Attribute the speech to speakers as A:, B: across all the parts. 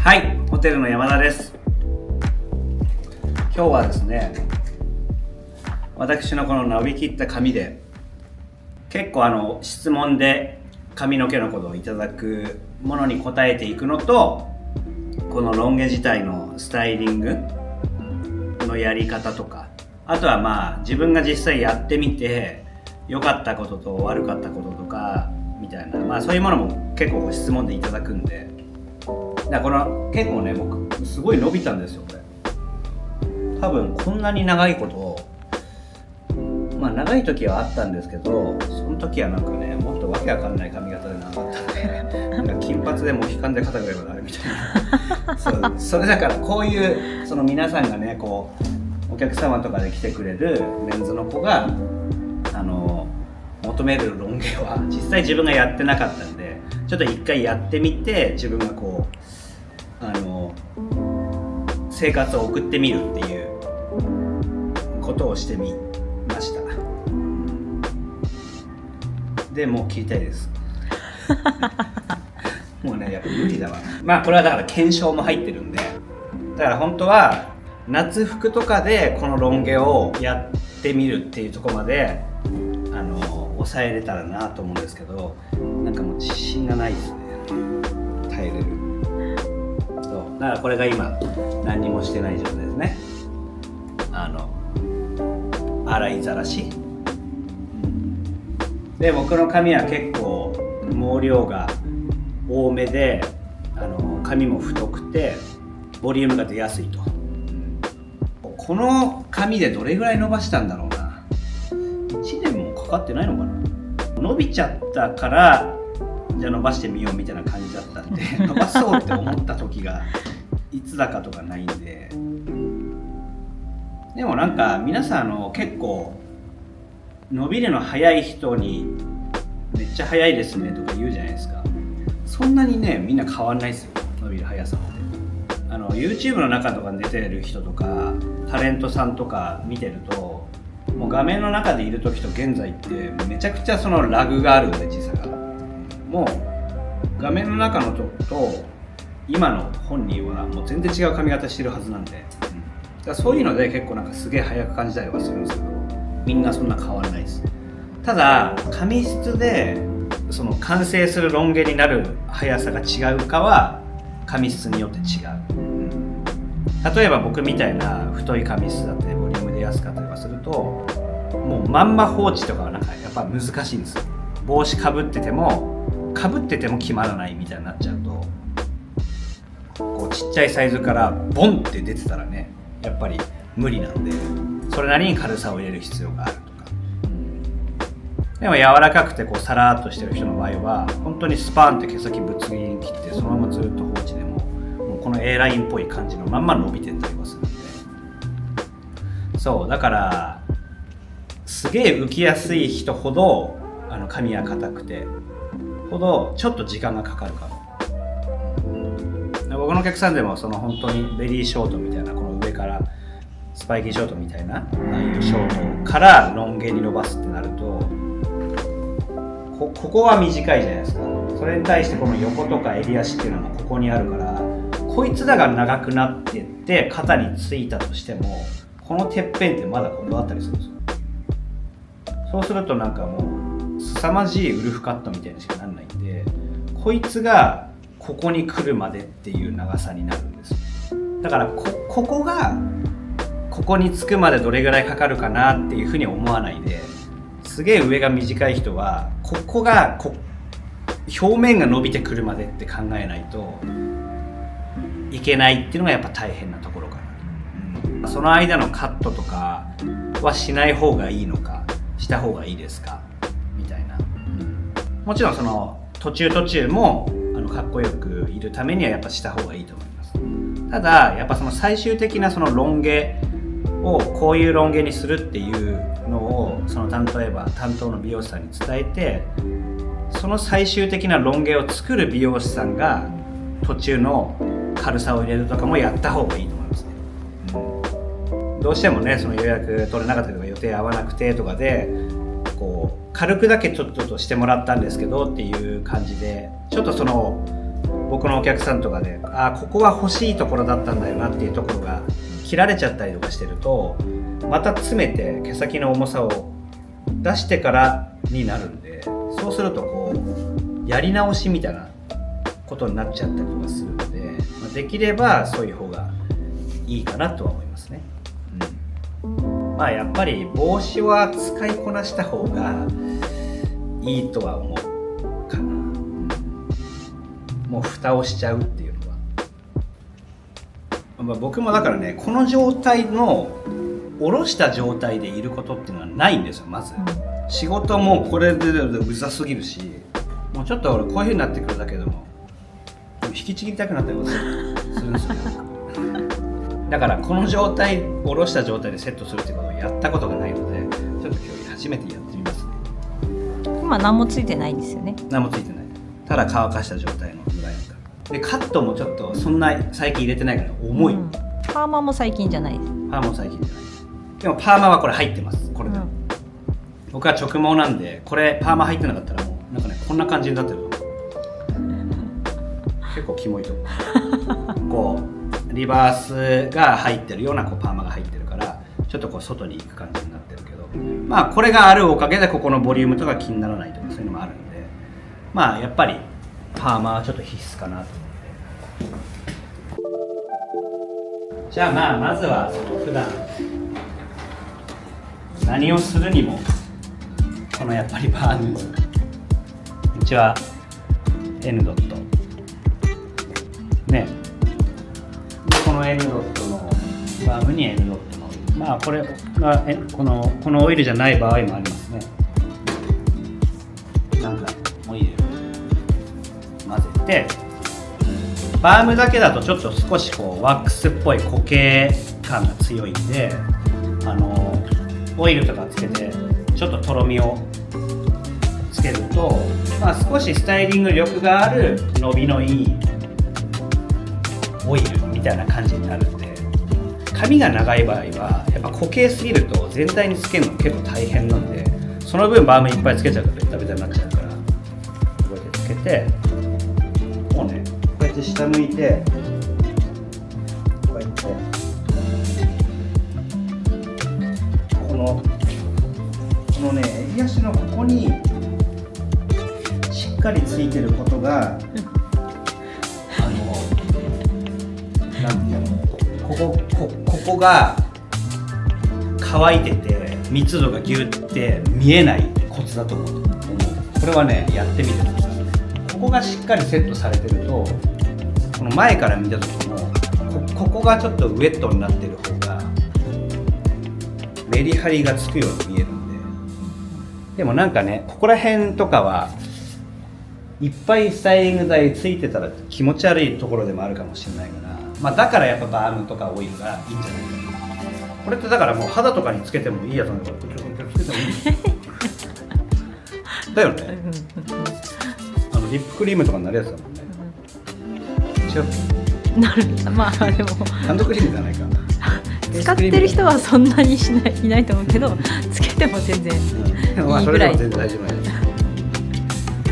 A: はい、ホテルの山田です。今日はですね、私のこの伸びきった髪で結構質問で髪の毛のことをいただくものに答えていくのと、このロン毛自体のスタイリングのやり方とか、あとは自分が実際やってみて良かったことと悪かったこととかみたいな、そういうものも結構質問でいただくんで、だからこの結構ね、僕すごい伸びたんですよこれ。多分こんなに長いこと長い時はあったんですけど、その時はなんかね、もっとわけわかんない髪型でなかったんでなんか金髪でモヒカンで肩ぐらいまであるみたいなそれだからこういうその皆さんがね、こうお客様とかで来てくれるメンズの子が求めるロン毛は実際自分がやってなかったんで、ちょっと一回やってみて自分がこう生活を送ってみるっていうことをしてみました。でもう切りたいですもうね、やっぱ無理だわ。これはだから検証も入ってるんで、だから本当は夏服とかでこのロン毛をやってみるっていうところまで抑えれたらなと思うんですけど、なんかもう自信がないですね、耐えれる。そうだからこれが今何にもしてない状態ですね。洗いざらしで、僕の髪は結構毛量が多めで、髪も太くてボリュームが出やすいと。この髪でどれぐらい伸ばしたんだろうな。1年もかかってないのかな。伸びちゃったからじゃあ伸ばしてみようみたいな感じだったんで伸ばそうって思った時がいつだかとかないんで。でもなんか皆さん結構伸びるの早い人にめっちゃ早いですねとか言うじゃないですか。そんなにね、みんな変わんないですよ、伸びる速さって。YouTube の中とかに出てる人とかタレントさんとか見てると、もう画面の中でいる時と現在ってめちゃくちゃそのラグがあるんで、時差が。もう画面の中のと今の本人はもう全然違う髪型してるはずなんで、だからそういうので結構なんかすげえ早く感じたりはするんですけど、みんなそんな変わらないです。ただ髪質でその完成するロン毛になる速さが違うかは髪質によって違う。例えば僕みたいな太い髪質だってボリュームで安かったりはすると、もうまんま放置とかはなんかやっぱ難しいんですよ。帽子かぶってても決まらないみたいになっちゃうと、こうちっちゃいサイズからボンって出てたらね、やっぱり無理なんで、それなりに軽さを入れる必要があるとか。でも柔らかくてこうサラーっとしてる人の場合は本当にスパーンって毛先ぶつ切りに切ってそのままずっと放置でもこの A ラインっぽい感じのまんま伸びてったりはするんで、そうだからすげえ浮きやすい人ほど髪が硬くてほどちょっと時間がかかるかも。僕のお客さんでもその本当にベリーショートみたいな、この上からスパイキーショートみたいなああいうショートからロン毛に伸ばすってなると、ここは短いじゃないですか。それに対してこの横とか襟足っていうのもここにあるから、こいつらが長くなってって肩についたとしても、このてっぺんってまだここあったりするんですよ。そうするとなんかもう凄まじいウルフカットみたいにしかなんないんで、こいつがここに来るまでっていう長さになるんです。だからここがここに着くまでどれぐらいかかるかなっていうふうに思わないで、すげえ上が短い人はここが表面が伸びてくるまでって考えないといけないっていうのがやっぱ大変なところかな。その間のカットとかはしない方がいいのかした方がいいですかみたいな。もちろんその途中もかっこよくいるためにはやっぱした方がいいと思います。ただやっぱその最終的なそのロン毛をこういうロン毛にするっていうのを例えば担当の美容師さんに伝えて、その最終的なロン毛を作る美容師さんが途中の軽さを入れるとかもやった方がいいと思いますね。どうしてもね、その予約取れなかったりとか予定合わなくてとかでこう軽くだけちょっとしてもらったんですけどっていう感じで、ちょっとその僕のお客さんとかでここは欲しいところだったんだよなっていうところが切られちゃったりとかしてると、また詰めて毛先の重さを出してからになるんで、そうするとこうやり直しみたいなことになっちゃったりとかするので、できればそういう方がいいかなとは思いますね。やっぱり帽子は使いこなした方がいいとは思うかな。もう蓋をしちゃうっていうのは、僕もだからね、この状態の下ろした状態でいることっていうのはないんですよ。まず仕事もこれでうざすぎるし、もうちょっと俺こういう風になってくるだけでも引きちぎりたくなったりもするんですよね。だからこの状態、下ろした状態でセットするってことをやったことがないので、ちょっと今日初めてやってみますね。
B: 今何もついてないんですよね。
A: 何もついてない。ただ乾かした状態のぐらいで、カットもちょっとそんな最近入れてないから重い、
B: パーマも最近じゃないです。
A: パーマも最近じゃない。でもパーマはこれ入ってます。これで、僕は直毛なんで、これパーマ入ってなかったらもうなんかね、こんな感じになってると結構キモいと思う。こうリバースが入ってるようなこうパーマが入ってるから、ちょっとこう外に行く感じになってるけど、これがあるおかげでここのボリュームとか気にならないとか、そういうのもあるんで、やっぱりパーマはちょっと必須かなと思って。じゃあまずは普段何をするにもこのやっぱりバーム、うちは N ドットね、この N ドットのバームに N ドットのこれがこのオイルじゃない場合もありますね。なんかオイル混ぜて、バームだけだとちょっと少しこうワックスっぽい固形感が強いんで、オイルとかつけてちょっととろみをつけると、少しスタイリング力がある伸びのいいオイルみたいな感じになるんで、髪が長い場合はやっぱ固形すぎると全体につけるの結構大変なんで、その分バームいっぱいつけちゃうとベタベタになっちゃうから、こうやってつけて、もうね、こうやって下向いて、こうやってこのね、襟足のここにしっかりついてることが、なんていうの、ここが乾いてて密度がギュッて見えないコツだと思う。これはね、やってみてください。ここがしっかりセットされてると、この前から見た時もここがちょっとウェットになってる方がメリハリがつくように見えるんで。でもなんかね、ここら辺とかはいっぱいスタイリング剤ついてたら気持ち悪いところでもあるかもしれないから、だからやっぱバームとかオイルがいいんじゃないかな。これってだからもう肌とかにつけてもいいやつなんだから、つけてもいいだよね。リップクリームとかになるやつだもんね。違う。
B: なる。でも
A: ハンドクリームじゃないか。
B: 使ってる人はそんなにいないと思うけど、つけても全然いいぐらい。
A: それでも全然大丈夫なんです。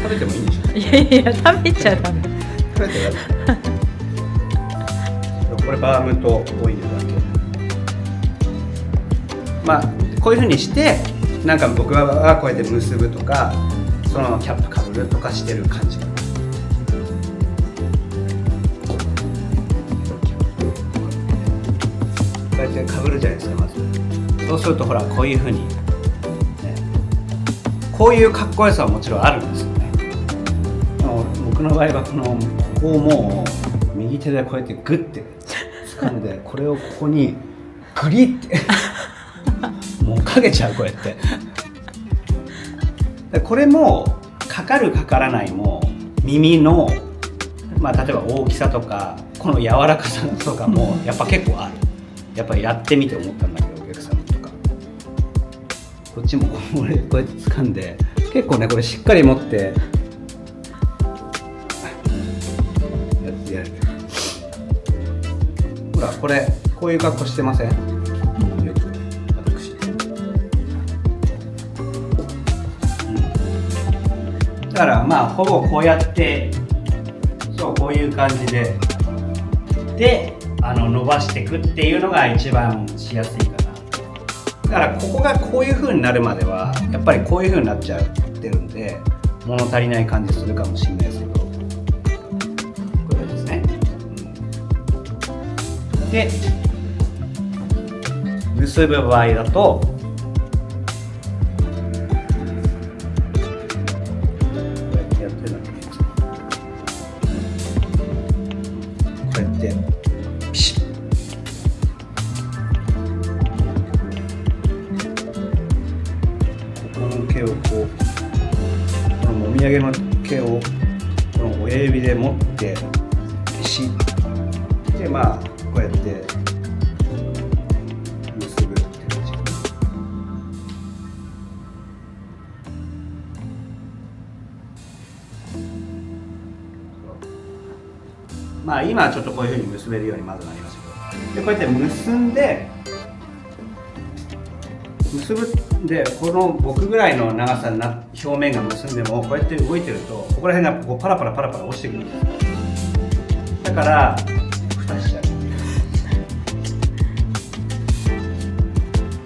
A: 食べてもいいんでしょ。
B: いや食べちゃダメ。
A: 食べてダメ。これバームとオイルだけ。こういう風にしてなんか僕はこうやって結ぶとか、そのキャップかぶるとかしてる感じかな。こうやってかぶるじゃないですか。まずそうするとほら、こういう風に、ね、こういうかっこよさはもちろんあるんですよね。僕の場合はここをもう右手でこうやってグッて掴んで、これをここにグリってもうかけちゃう、こうやってでこれもかかるかからないも耳の、例えば大きさとかこの柔らかさとかもやっぱ結構ある。やっぱやってみて思ったんだけど、お客さんとかこっちもこうやって掴んで、結構ねこれしっかり持ってやる。ほら、これこういう格好してません？よく私、だからほぼこうやって、そそうこういう感じで伸ばしていくっていうのが一番しやすいかな。だからここがこういう風になるまではやっぱりこういう風になっちゃってるんで物足りない感じするかもしれないですけど、これですね、で結ぶ場合だとこうやってやってるのにこうやってピシッ、この毛をこう、このもみあげの毛をこの親指で持ってピシッで、まあこうやって結ぶって感じ。まあ今はちょっとこういうふうに結べるようにまずなりましたけど、でこうやって結んでこの僕ぐらいの長さに表面が結んでもこうやって動いてるとここら辺がこうパラパラ落ちてくるんですよ。だから蓋しちゃう。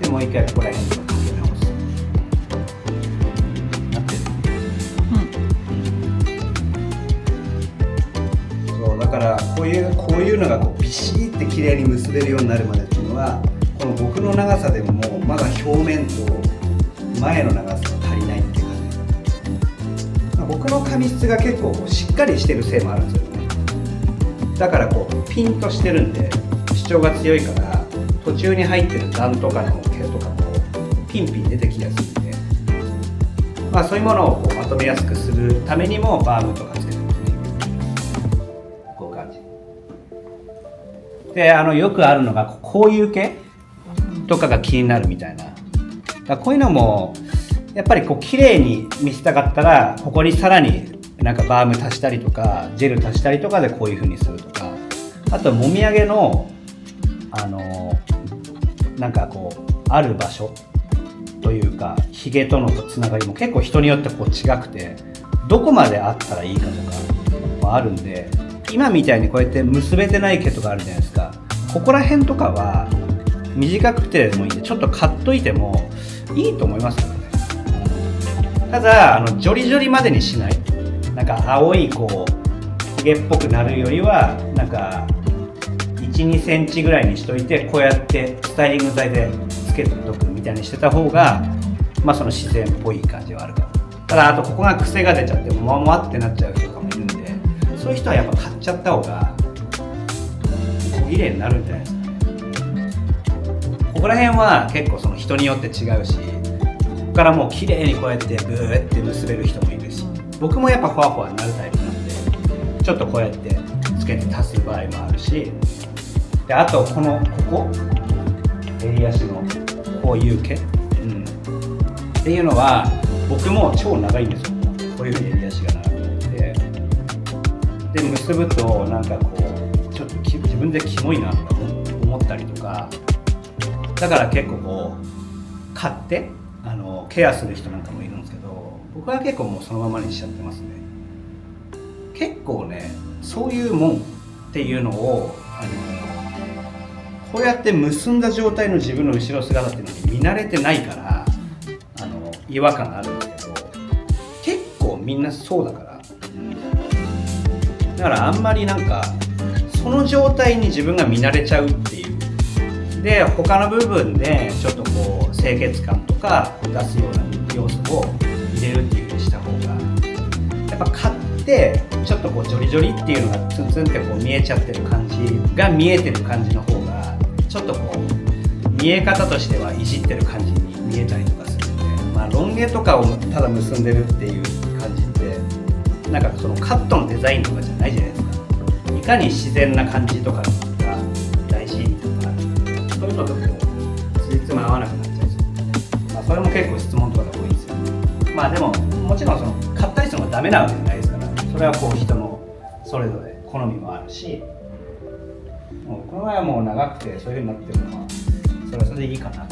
A: でもう一回ここら辺とかかけ直す。なってる。そうだからこういうのがこうビシッて綺麗に結べるようになるまでっていうのはこの僕の長さでももうまだ表面と前の長さが足りないっていうかね、僕の髪質が結構しっかりしてるせいもあるんですよね。だからこうピンとしてるんで主張が強いから途中に入ってる段とかの毛とかもピンピン出てきやすいんで、まあそういうものをこうまとめやすくするためにもバームとかつけてるっていうこういう感じで、よくあるのがこういう毛とかが気になるみたいな。だからこういうのもやっぱりこう綺麗に見せたかったらここにさらになんかバーム足したりとかジェル足したりとかでこういう風にするとか、あともみあげのなんかこうある場所というかヒゲとのつながりも結構人によってこう違くてどこまであったらいいかとかもあるんで、今みたいにこうやって結べてない毛とかあるじゃないですか。ここら辺とかは短くてもいいんでちょっと買っといてもいいと思いますけどね。ただジョリジョリまでにしない、なんか青いこうヒゲっぽくなるよりはなんか 1,2 センチぐらいにしといてこうやってスタイリング剤でつけておくみたいにしてた方がまあその自然っぽい感じはあるかも。ただあとここが癖が出ちゃってもわもわってなっちゃう人とかもいるんで、そういう人はやっぱ買っちゃった方が小綺麗になるんじゃないですか。ここら辺は結構その人によって違うし、ここからもう綺麗にこうやってブーって結べる人もいるし、僕もやっぱふわふわになるタイプなんでちょっとこうやってつけて足す場合もあるし、であとここ襟足のこういう毛、っていうのは僕も超長いんですよ。こういうふうに襟足が長くてで結ぶとなんかこうちょっと自分でキモいなとか思ったりとか、だから結構こう買ってケアする人なんかもいるんですけど、僕は結構もうそのままにしちゃってますね。結構ねそういうもんっていうのをこうやって結んだ状態の自分の後ろ姿っていうのに見慣れてないから違和感があるんですけど、結構みんなそうだから、だからあんまりなんかその状態に自分が見慣れちゃうっていうで他の部分でちょっとこう清潔感とか出すような要素を入れるっていう風にした方がやっぱ買ってちょっとこうジョリジョリっていうのがツンツンってこう見えちゃってる感じが見えてる感じの方がちょっとこう見え方としてはいじってる感じに見えたりとかするんで、まあロン毛とかをただ結んでるっていう感じってなんかそのカットのデザインとかじゃないじゃないですか。いかに自然な感じとかが大事とかそういうのとこうつじつま合わなくなっちゃいそう。まあそれも結構質問とかが多いんですよ。まあでももちろんその買ったりするのがダメなわけじゃないですから、それはこう人のそれぞれ好みもあるし、もうこの場合はもう長くてそういう風になってるのはそれはそれでいいかなっ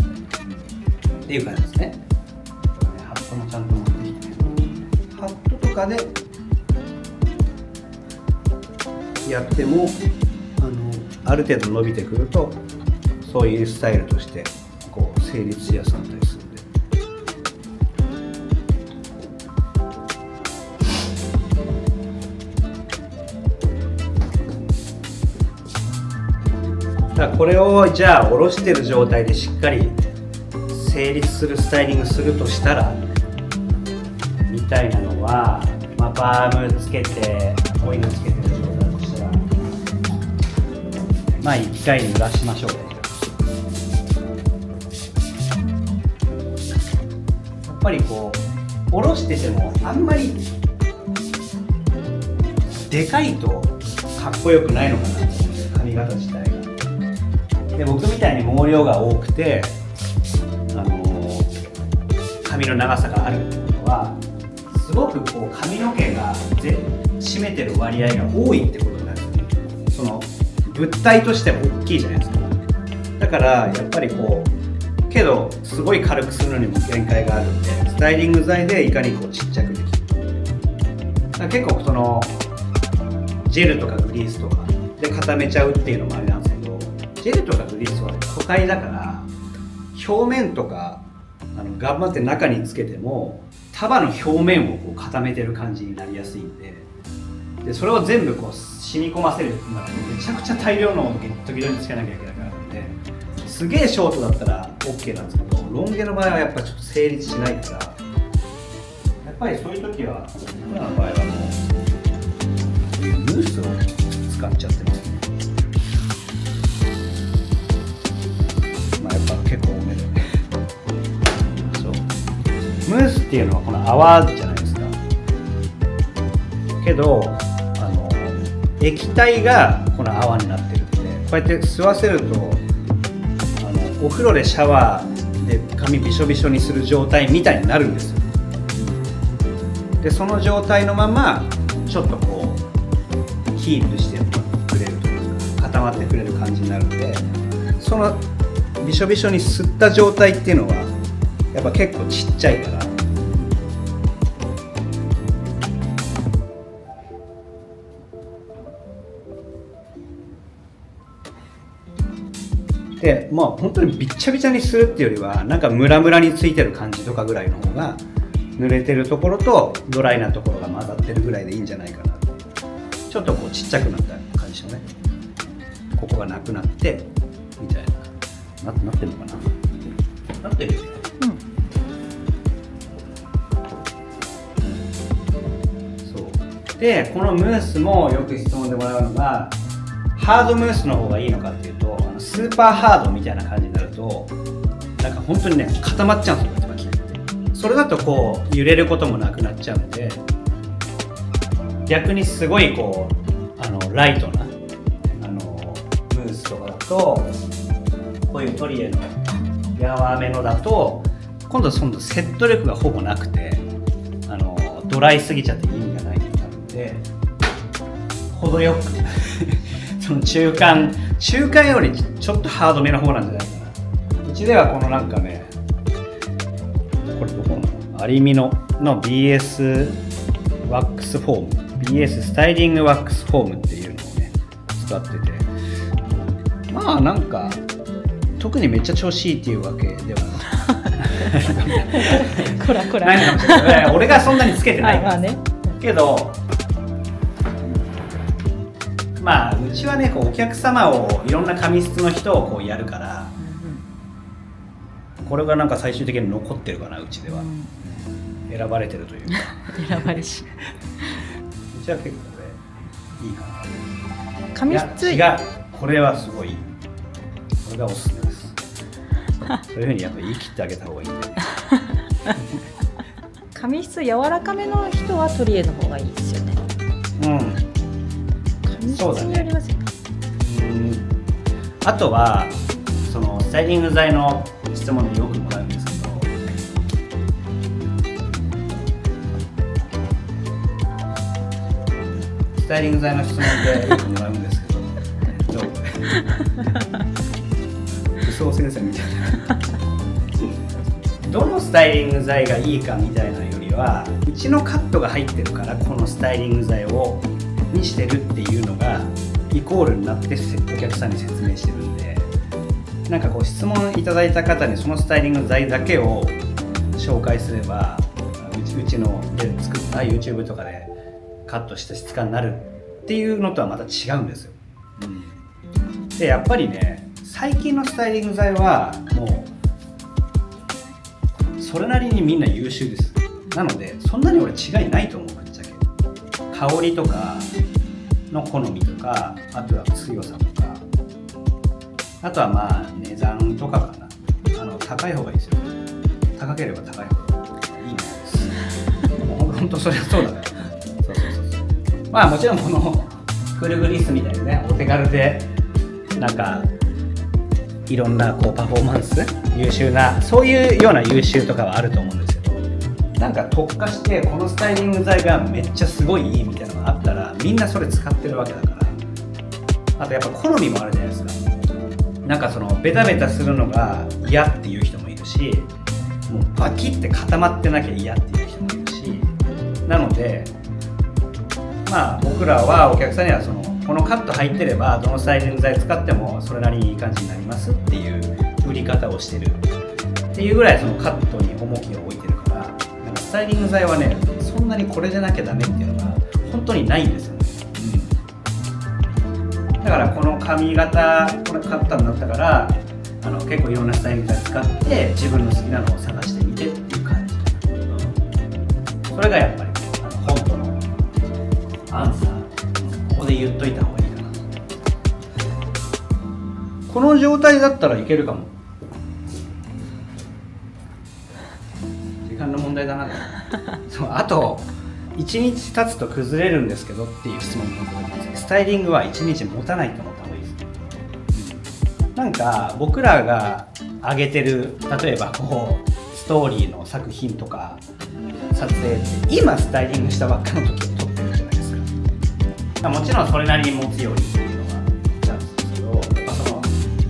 A: ていう感じですね。ハットもちゃんと持ってきて、ハットとかでやってもある程度伸びてくるとそういうスタイルとしてこう成立しやすかったりするんで。だからこれをじゃあ下ろしてる状態でしっかり成立するスタイリングするとしたらみたいなのは、まあ、バームつけてオイルつけてる状態としたらまあ一回濡らしましょうね。やっぱりこう下ろしててもあんまりでかいとかっこよくないのかなと思うんですよ、髪型自体が。で僕みたいに毛量が多くて、髪の長さがあるっていうのはすごくこう髪の毛が占めてる割合が多いってことになるんですよ。その物体としても大きいじゃないですか。だからやっぱりこうけどすごい軽くするのにも限界があるんで、スタイリング剤でいかにこうちっちゃくできる。だから結構そのジェルとかグリースとかで固めちゃうっていうのもあれなんですけど、ジェルとかグリースは素材だから表面とか頑張って中につけても束の表面をこう固めてる感じになりやすいんで、それを全部こう染み込ませるっていうのはめちゃくちゃ大量のを時々つけなきゃいけなくなるんで、すげえショートだったら OK なんですけど、ロン毛の場合はやっぱちょっと成立しないから、やっぱりそういう時は僕らの場合はもうムースを使っちゃってますね。まあやっぱ結構多めでそうムースっていうのはこの泡じゃないですか。けど液体がこの泡になってるんで、こうやって吸わせるとお風呂でシャワーで髪びしょびしょにする状態みたいになるんですよ。でその状態のままちょっとこうヒールしてくれるというか固まってくれる感じになるんで、そのびしょびしょに吸った状態っていうのはやっぱ結構ちっちゃいから、でまあ本当にびっちゃびちゃにするっていうよりはなんかムラムラについてる感じとかぐらいの方が、濡れてるところとドライなところが混ざってるぐらいでいいんじゃないかな。ちょっとこうちっちゃくなった感じのね、ここがなくなってみたいな、なってるのかな、なってるよね。そうでこのムースもよく質問でもらうのが、ハードムースの方がいいのかっていうと、スーパーハードみたいな感じになるとなんか本当にね固まっちゃうんですよ、巻きって。それだとこう揺れることもなくなっちゃうんで、逆にすごいこうライトなムースとかだと、こういうトリエの柔めのだと今度セット力がほぼなくてドライすぎちゃって意味がないってなるんで、程よくその中間よりちょっとハードめの方なんじゃないかな。うちではこのなんかね、これどこなの、アリミノの BS ワックスフォーム、BS スタイリングワックスフォームっていうのをね使ってて、まあなんか特にめっちゃ調子いいっていうわけでは
B: こらこら
A: ないかもしれない。俺がそんなにつけてないから、
B: ね、
A: けどまあうちはねこうお客様をいろんな髪質の人をこうやるから、これがなんか最終的に残ってるかな、うちでは、選ばれてるというか
B: 選ばれし
A: うちは結構これいいかな。
B: 髪質
A: いや違う、これはすごいいい、これがおすすめですそういうふうにやっぱ言い切ってあげた方がいいんで
B: 髪質柔らかめの人はトリエの方がいいですよね。髪質によりますよね。
A: あとはそのスタイリング剤の質問でよくもらうんですけど、スタイリング剤の質問でよくもらうんですけど武装先生みたいなどのスタイリング剤がいいかみたいなよりは、うちのカットが入ってるからこのスタイリング剤をにしてるっていうのがイコールになってお客さんに説明してるんで、なんかこう質問いただいた方にそのスタイリング剤だけを紹介すれば、うちので作った YouTube とかでカットした質感になるっていうのとはまた違うんですよ、でやっぱりね、最近のスタイリング剤はもうそれなりにみんな優秀です。なのでそんなに俺違いないと思う。ぶっちゃけ香りとかの好みとか、あとは強さとか、あとはまあ値段とかかな。高い方がいいですよ。高ければ高い方がいいんです。もう本当それはそうだから。そう。まあもちろんこのクルグリスみたいなね、お手軽でなんかいろんなこうパフォーマンス優秀な、そういうような優秀とかはあると思うんですけど、なんか特化してこのスタイリング剤がめっちゃすごいいいみたいなのがあったら、みんなそれ使ってるわけだから。あとやっぱ好みもあるじゃないですか。なんかそのベタベタするのが嫌っていう人もいるし、もうバキって固まってなきゃ嫌っていう人もいるし、なのでまあ僕らはお客さんにはこのカット入ってればどのスタイリング剤使ってもそれなりにいい感じになりますっていう売り方をしてるっていうぐらい、そのカットに重きを置いてるから、なんかスタイリング剤はね、そんなにこれじゃなきゃダメっていうのが本当にないんですよね、だからこの髪型、これカッターになったから結構いろんなスタイリング剤使って自分の好きなのを探してみてっていう感じ、それがやっぱり本当のアンサー、ここで言っといた方がいいかな。この状態だったらいけるかも。時間の問題だなそうあと1日経つと崩れるんですけどっていう質問も届いてます。スタイリングは1日持たないと思った方がいいです。なんか僕らが上げてる、例えばこうストーリーの作品とか撮影って今スタイリングしたばっかの時に撮ってるじゃないですか。もちろんそれなりに持つようにっていうのはチャンスですけど、やっぱその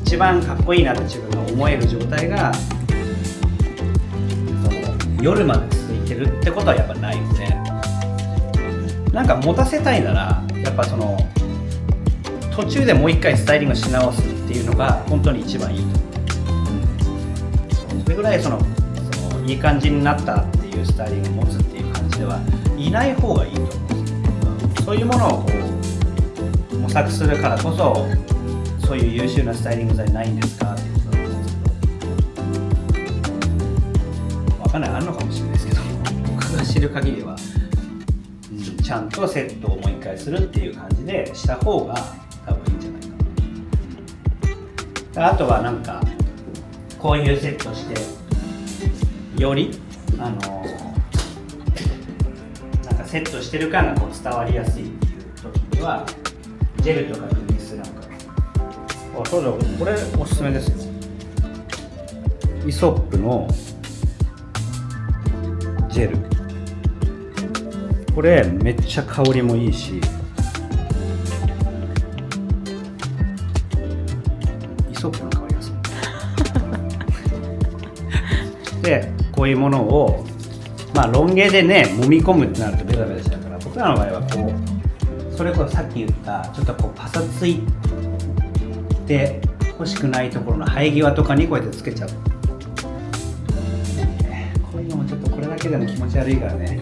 A: 一番かっこいいなって自分が思える状態がその夜まで続いてるってことはやっぱないので、なんか持たせたいならやっぱその途中でもう一回スタイリングし直すっていうのが本当に一番いいと思う。それぐらいそのいい感じになったっていうスタイリングを持つっていう感じではいない方がいいと思うんです。そういうものをこう模索するからこそ、そういう優秀なスタイリング剤ないんですかっていうことなんですけど、わかんない、あるのかもしれないですけど、僕が知る限りは、ちゃんとセットをもう一回するっていう感じでした方が多分いいんじゃないかな。あとはなんかこういうセットしてよりなんかセットしてる感がこう伝わりやすいっていう時にはジェルとかグリスなんか、そうだ、これおすすめですよ。イソップのジェル、これめっちゃ香りもいいし、イソップの香りがするで、こういうものをまあロン毛でね揉み込むってなるとベタベタしちゃうから、僕らの場合はこうそれこそさっき言ったちょっとこうパサついて欲しくないところの生え際とかにこうやってつけちゃう。こういうのもちょっとこれだけでも気持ち悪いからね、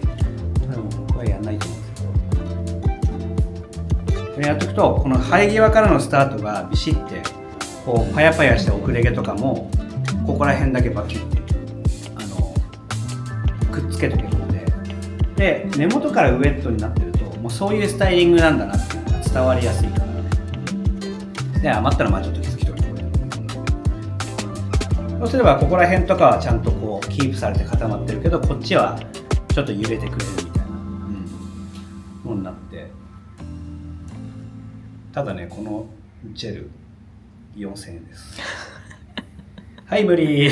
A: 僕はやんないと思うんですけど、これやっておくとこの生え際からのスタートがビシッてこうパヤパヤした遅れ毛とかもここら辺だけバキッてくっつけとけるので、根元からウエットになってるともうそういうスタイリングなんだなっていうのが伝わりやすいから、で余ったらまあちょっと水気とかそうすればここら辺とかはちゃんとこうキープされて固まってるけど、こっちはちょっと揺れてくれるみたいなものになって、ただねこのジェル4000円ですはい無理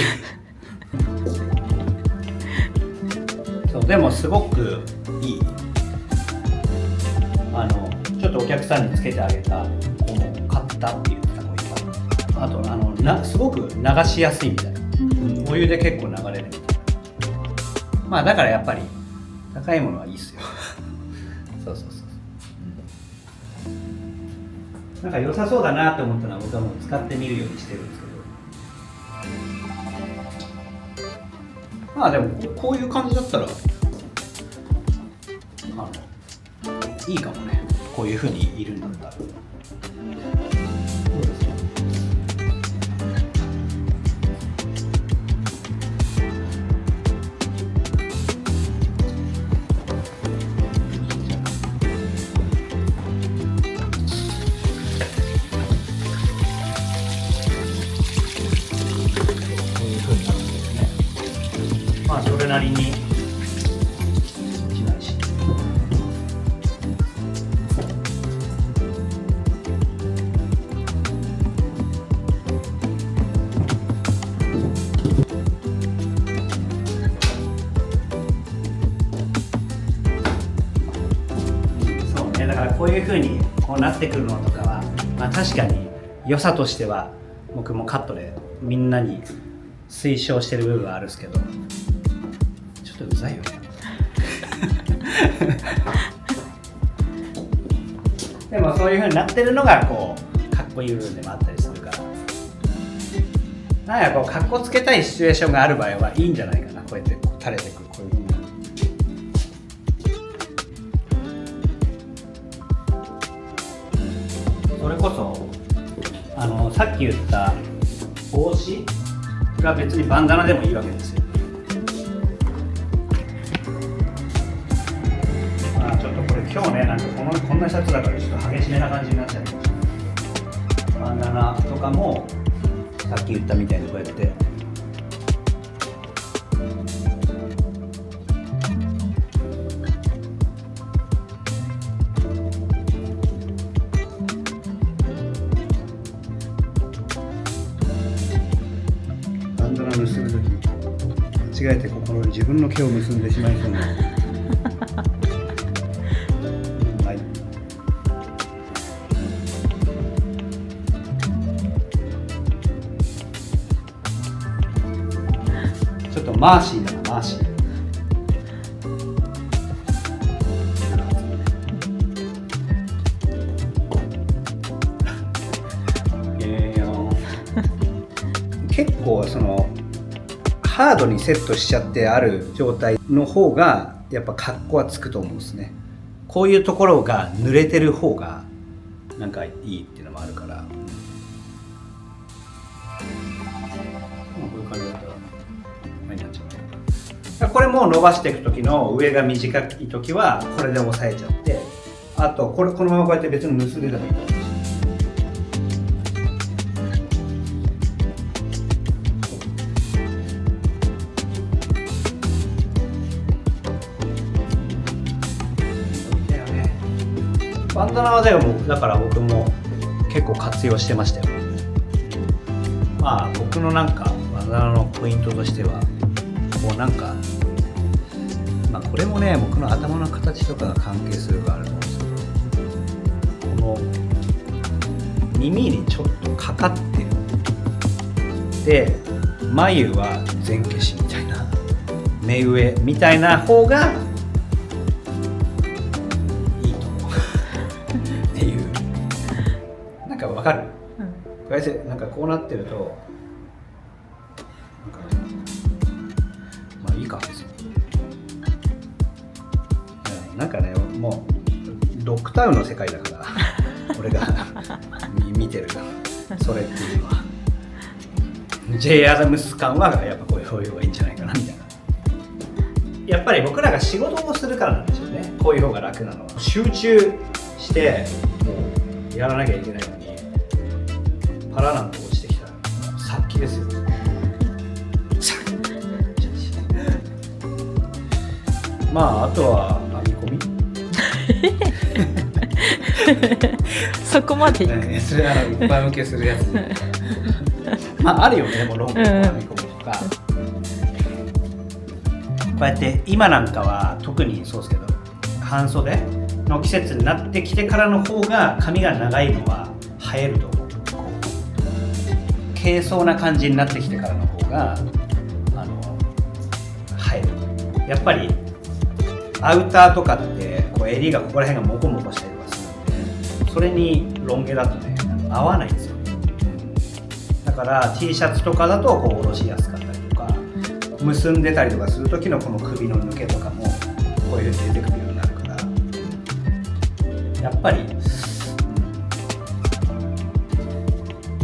A: そうでもすごくいい。ちょっとお客さんにつけてあげた子も買ったって言ってた子いた。あとすごく流しやすいみたいな、お湯で結構流れるみたいな。まあだからやっぱり高いものはいいっすよそうそうそう、なんか良さそうだなと思ったのは僕はもう使ってみるようにしてるんですけど、まあでもこういう感じだったらいいかもね。こういう風にいるんだったら。どうですか？まあそれなりに一枚しそうね。だからこういう風にこうなってくるのとかは、まあ確かに良さとしては僕もカットでみんなに推奨してる部分はあるんですけど、ちょっとうざいよね。でもそういう風になってるのがこうかっこいい部分でもあったりするから、なんかこうかっこつけたいシチュエーションがある場合はいいんじゃないかな。こうやってこう垂れてくるこういう風に。それこそさっき言った帽子が別にバンダナでもいいわけですよ。まあちょっとこれ今日ね、なんかこんなシャツだからちょっと激しめな感じになっちゃう。バンダナとかもさっき言ったみたいにこうやってバンダナ結ぶとき間違えて心に自分の毛を結んでしまいそうなはい、ちょっとマーシーだな、マーシー。結構そのハードにセットしちゃってある状態の方がやっぱ格好はつくと思うんですね。こういうところが濡れてる方がなんかいいっていうのもあるから、こういう感じだったら前になっちゃう。これも伸ばしていく時の上が短い時はこれで押さえちゃって、あとこのままこうやって別に結んでてもいい。バンダナはでもだから僕も結構活用してましたよ。まあ僕のなんかバンダナのポイントとしてはこうなんか、まあこれもね僕の頭の形とかが関係するがあると思うんですけど、この耳にちょっとかかってるで眉は前消しみたいな、目上みたいな方がわかる、うん、こうやってなんかこうなってるとなんか、まあいいかですよ。なんかねもうドクタウンの世界だから俺が見てるそれっていうのはJ. アダムス感はやっぱこういう方がいいんじゃないかなみたいな。やっぱり僕らが仕事をするからなんでしょうね。こういう方が楽なのは集中してもうやらなきゃいけないのにパラなんて落ちてきたら殺気ですよ。まああとは編み込みそこまでいく、それ一般受けするやつまああるよね、もうロングの編み込みとか、こうやって今なんかは特にそうですけど半袖の季節になってきてからの方が髪が長いのは映えると思う。軽装な感じになってきてからの方が映える。やっぱりアウターとかってこう襟がここら辺がモコモコしたりとかするんで、それにロン毛だとね合わないんですよ。だから T シャツとかだとこう下ろしやすかったりとか、結んでたりとかする時のこの首の抜けとかもこういう風に出てくるようになるから、やっぱり、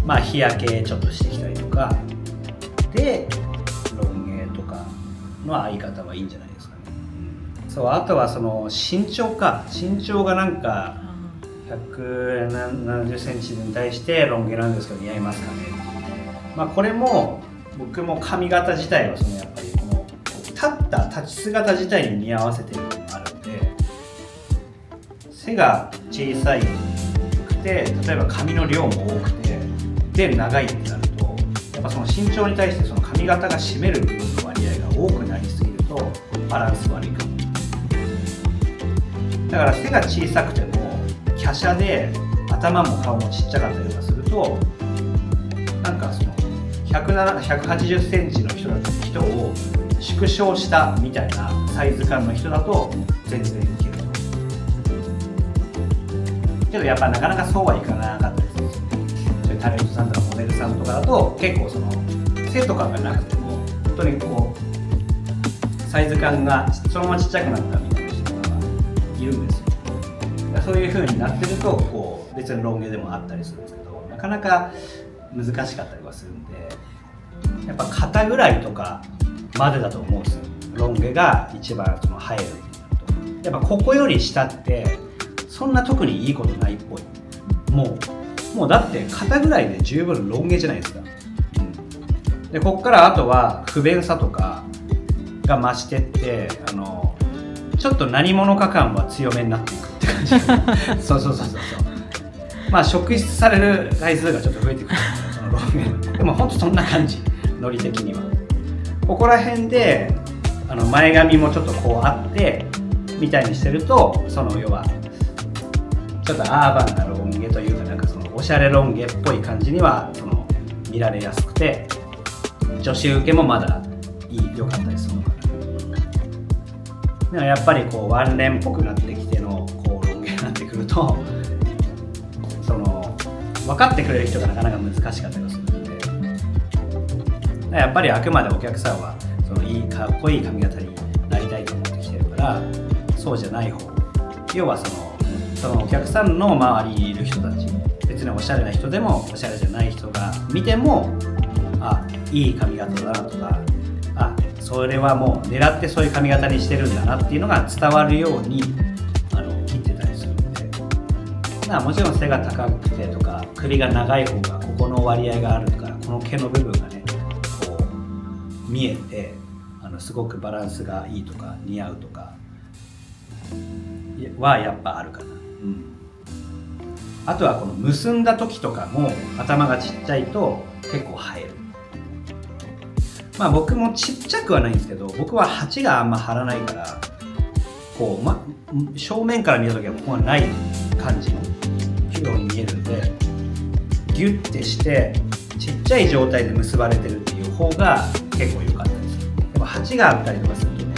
A: まあ日焼けちょっとしてきたりとかでロン毛とかの相方はいいんじゃないですかね。そう、あとはその身長がなんか170センチに対してロン毛なんですけど似合いますかね。まあこれも僕も髪型自体はそのやっぱりこの立ち姿自体に似合わせてるのもあるので、背が小さいくて例えば髪の量も多くてで長いってなると、やっぱその身長に対してその髪型が占める部分の割合が多くなりすぎるとバランス悪いかも。だから背が小さくても華奢で頭も顔もちっちゃかったりとかすると、なんかその180センチの人を縮小したみたいなサイズ感の人だと全然いける。けどやっぱなかなかそうはいかなかったりするんですよね。そういうタレントさんとかモデルさんとかだと結構その背とかがなくても本当にこうサイズ感がそのままちっちゃくなったみたいな人がいるんですよ。そういう風になってるとこう別にロン毛でもあったりするんですけど、なかなか難しかったりはするんで、やっぱ肩ぐらいとかまでだと思うんですよ。ロン毛が一番その生えるっていうと、やっぱここより下ってそんな特にいいことないっぽい。もうだって肩ぐらいで十分ロン毛じゃないですか。でこっからあとは不便さとかが増してってちょっと何者か感は強めになっていくって感じ。そう。まあ職質される回数がちょっと増えてくるそのロン毛でも本当そんな感じ、ノリ的には。ここら辺で前髪もちょっとこうあってみたいにしてると、その要はちょっとアーバンなロン毛というか、なんかそのおしゃれロン毛っぽい感じにはその見られやすくて、女子受けもまだ良かったりするのかな。でもやっぱりこうワンレンっぽくなってきてのこうロン毛になってくると、その分かってくれる人がなかなか難しかったりするので、やっぱりあくまでお客さんはそのいいかっこいい髪型になりたいと思ってきてるから、そうじゃない方、要はそのお客さんの周りにいる人たち、別におしゃれな人でもおしゃれじゃない人が見ても、あ、いい髪型だなとか、あ、それはもう狙ってそういう髪型にしてるんだなっていうのが伝わるように切ってたりするので、もちろん背が高くてとか首が長い方がここの割合があるから、この毛の部分がねこう見えてすごくバランスがいいとか似合うとかはやっぱあるかな。あとはこの結んだ時とかも頭がちっちゃいと結構生える。まあ僕もちっちゃくはないんですけど、僕は鉢があんま張らないから、こう、正面から見た時はここがない感じのように見えるんで、ギュッてしてちっちゃい状態で結ばれてるっていう方が結構良かったです。でも鉢があったりとかするとね、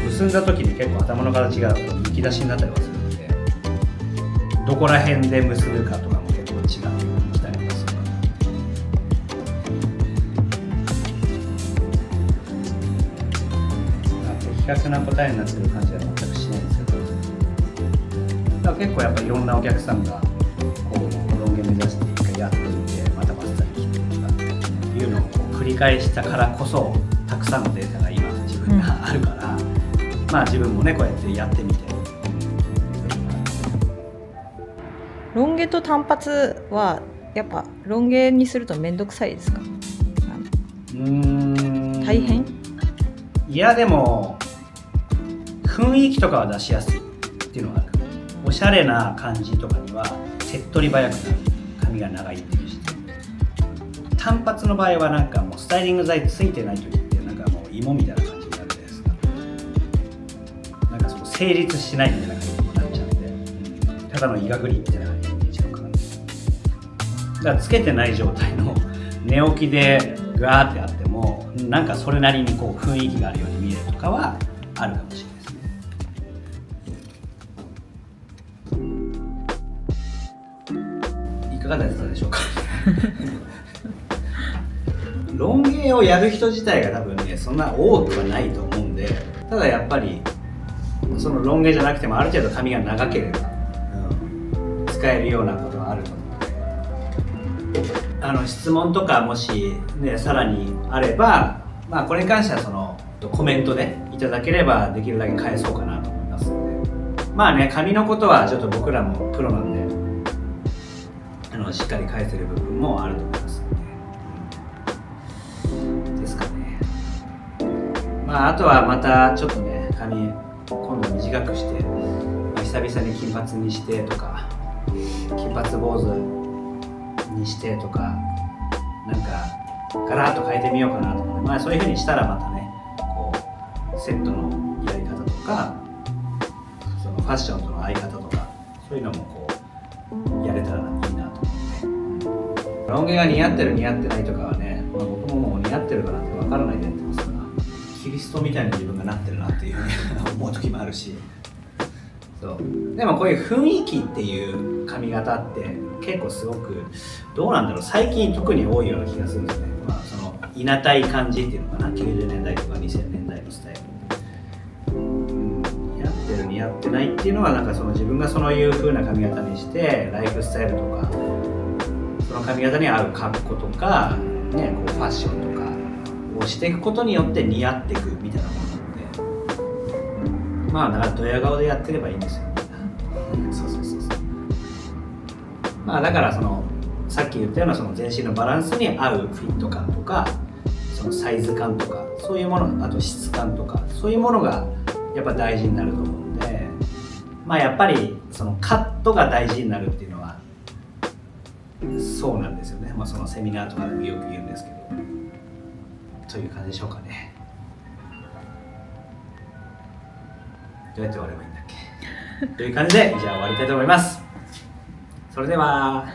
A: 結んだ時に結構頭の形がむき出しになったりはするんで、どこら辺で結ぶかとかも結構違ってきたりとかするから。的確な答えになってる感じは全くしないんですけど、だから結構やっぱいろんなお客さんがこうロン毛目指して一回やってみて、またバスタに来てとかいうのをこう繰り返したからこそ、たくさんのデータが今自分があるから、まあ自分もねこうやってやってみて。
B: ロン毛と単発はやっぱロン毛にするとめんどくさいですか？大変？
A: いやでも雰囲気とかは出しやすいっていうのがある。おしゃれな感じとかには手っ取り早くなる、髪が長いっていうし。単発の場合はなんかもうスタイリング剤ついてないときってなんかもう芋みたいな感じになるじゃないですか。なんかその成立しないみたいな感じになっちゃうんで、ただのイガグリみたいな感じになっちゃうから。だからつけてない状態の寝起きでガーってあっても、なんかそれなりにこう雰囲気があるように見えるとかはあるかもしれないですね。かがだったでしょうかロン毛をやる人自体が多分ねそんな多くはないと思うんで、ただやっぱりそのロン毛じゃなくてもある程度髪が長ければ、使えるようなことはあると思うので、質問とかもしねさらにあれば、まあこれに関してはそのコメントでいただければできるだけ返そうかなと思いますので、まあね髪のことはちょっと僕らもプロなんでしっかり返せる部分もあると思いますので、ですかね。まああとはまたちょっとね髪今度短くして、久々に金髪にしてとか金髪坊主にしてとかなんかガラッと変えてみようかなと思って、まあそういう風にしたらまたねこうセットのやり方とかそのファッションとの合い方とかそういうのもこうやれたらいいなと思って、ロン毛が似合ってる似合ってないとかはね、まあ、僕ももう似合ってるかなって分からないでやってますから、キリストみたいな自分がなってるなっていうふうに思う時もあるし、そうでもこういう雰囲気っていう髪型って結構すごくどうなんだろう、最近特に多いような気がするんですね。まあそのいなたい感じっていうのかな、90年代とか2000年代のスタイル、似合ってる似合ってないっていうのはなんかその自分がそういう風な髪型にしてライフスタイルとかその髪型に合う格好とか、ね、こうファッションとかをしていくことによって似合っていくみたいなものなので、まあだからドヤ顔でやってればいいんですよ。そうそうそうそう。まあだからそのさっき言ったようなその全身のバランスに合うフィット感とかそのサイズ感とかそういうもの、あと質感とかそういうものがやっぱ大事になると思うんで、まあやっぱりそのカットが大事になるっていうのはそうなんですよね。まあそのセミナーとかでもよく言うんですけど、という感じでしょうかね。どうやって終わればいいんだっけという感じでじゃあ終わりたいと思います。それでは。